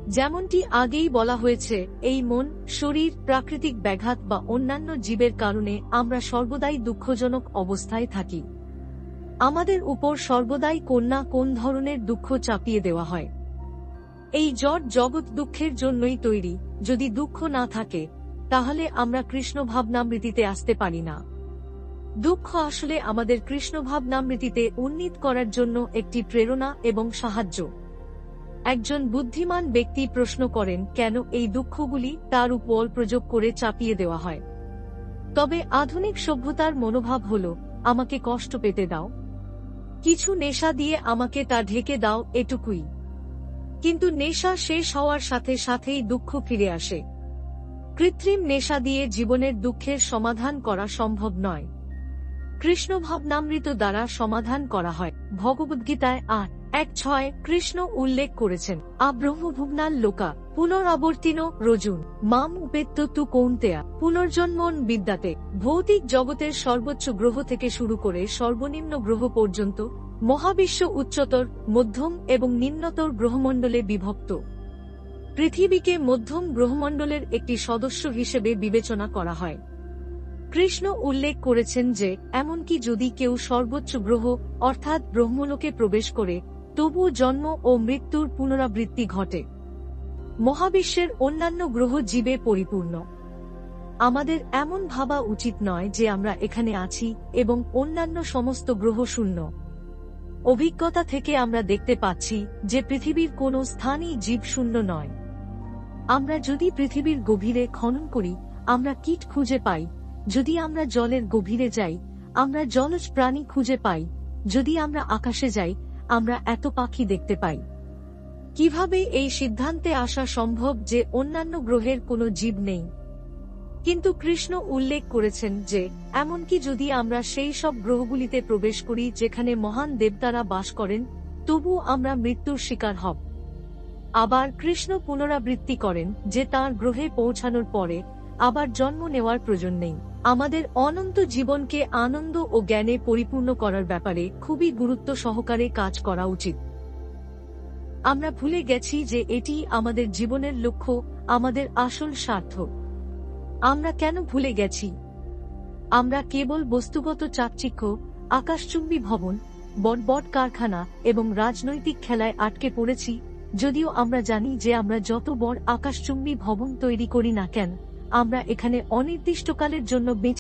যেমনটি আগেই বলা হয়েছে, এই মন, শরীর, প্রাকৃতিক ব্যাঘাত বা অন্যান্য জীবের কারণে আমরা সর্বদাই দুঃখজনক অবস্থায় থাকি। আমাদের উপর সর্বদাই কোন ধরনের দুঃখ চাপিয়ে দেওয়া হয়। এই জগৎ দুঃখের জন্যই তৈরি। যদি দুঃখ না থাকে, তাহলে আমরা কৃষ্ণ ভাবনামৃতিতে আসতে পারি না। দুঃখ আসলে আমাদের কৃষ্ণ ভাবনামৃতিতে উন্নীত করার জন্য একটি প্রেরণা এবং সাহায্য। একজন বুদ্ধিমান ব্যক্তি প্রশ্ন করেন, কেন এই দুঃখগুলি তার উপর প্রয়োগ করে চাপিয়ে দেওয়া হয়। তবে আধুনিক সভ্যতার মনোভাব হল, আমাকে কষ্ট পেতে দাও, কিছু নেশা দিয়ে আমাকে তা ঢেকে দাও, এটুকুই। কিন্তু নেশা শেষ হওয়ার সাথে সাথেই দুঃখ ফিরে আসে। কৃত্রিম নেশা দিয়ে জীবনের দুঃখের সমাধান করা সম্ভব নয়। কৃষ্ণ ভাবনামৃত দ্বারা সমাধান করা হয়। ভগবদ্গীতায় 8:1-6 কৃষ্ণ উল্লেখ করেছেন, আব্রহ্মভুবনাল লোকা পুনরাবর্তিন রজুন মাম উপেত্য তু কৌন্তেয়া পুনর্জন্মন বিদ্যাতে। ভৌতিক জগতের সর্বোচ্চ গ্রহ থেকে শুরু করে সর্বনিম্ন গ্রহ পর্যন্ত মহাবিশ্ব উচ্চতর, মধ্যম এবং নিম্নতর গ্রহমণ্ডলে বিভক্ত। পৃথিবীকে মধ্যম গ্রহমণ্ডলের একটি সদস্য হিসেবে বিবেচনা করা হয়। কৃষ্ণ উল্লেখ করেছেন যে, এমনকি যদি কেউ সর্বোচ্চ গ্রহ অর্থাৎ ব্রহ্মলোকে প্রবেশ করে, তবুও জন্ম ও মৃত্যুর পুনরাবৃত্তি ঘটে। মহাবিশ্বের অন্যান্য গ্রহ জীবে পরিপূর্ণ। আমাদের এমন ভাবা উচিত নয় যে আমরা এখানে আছি এবং অন্যান্য সমস্ত গ্রহ শূন্য। অভিজ্ঞতা থেকে আমরা দেখতে পাচ্ছি যে পৃথিবীর কোনো স্থানই জীবশূন্য নয়। আমরা যদি পৃথিবীর গভীরে খনন করি, আমরা কীট খুঁজে পাই। যদি আমরা জলের গভীরে যাই, আমরা জলজ প্রাণী খুঁজে পাই। যদি আমরা আকাশে যাই, আমরা এত পাখি দেখতে পাই। কিভাবে এই সিদ্ধান্তে আসা সম্ভব যে অন্যান্য গ্রহের কোনো জীব নেই? কিন্তু কৃষ্ণ উল্লেখ করেছেন যে, এমনকি যদি আমরা সেই সব গ্রহগুলিতে প্রবেশ করি যেখানে মহান দেবতারা বাস করেন, তবুও আমরা মৃত্যুর শিকার হব। আবার কৃষ্ণ পুনরাবৃত্তি করেন যে তাঁর গ্রহে পৌঁছানোর পরে আবার জন্ম নেওয়ার প্রয়োজন নেই। আমাদের অনন্ত জীবনকে আনন্দ ও জ্ঞানে পরিপূর্ণ করার ব্যাপারে খুবই গুরুত্ব সহকারে কাজ করা উচিত। আমরা ভুলে গেছি যে এটি আমাদের জীবনের লক্ষ্য, আমাদের আসল স্বার্থ। আমরা কেন ভুলে গেছি? আমরা কেবল বস্তুগত চাকচিক্য, আকাশচুম্বী ভবন, বড় কারখানা এবং রাজনৈতিক খেলায় আটকে পড়েছি। যদিও আমরা জানি যে আমরা যত বড় আকাশচুম্বী ভবন তৈরি করি না কেন, আমরা এখানে অনির্দিষ্টকালের জন্য বেঁচে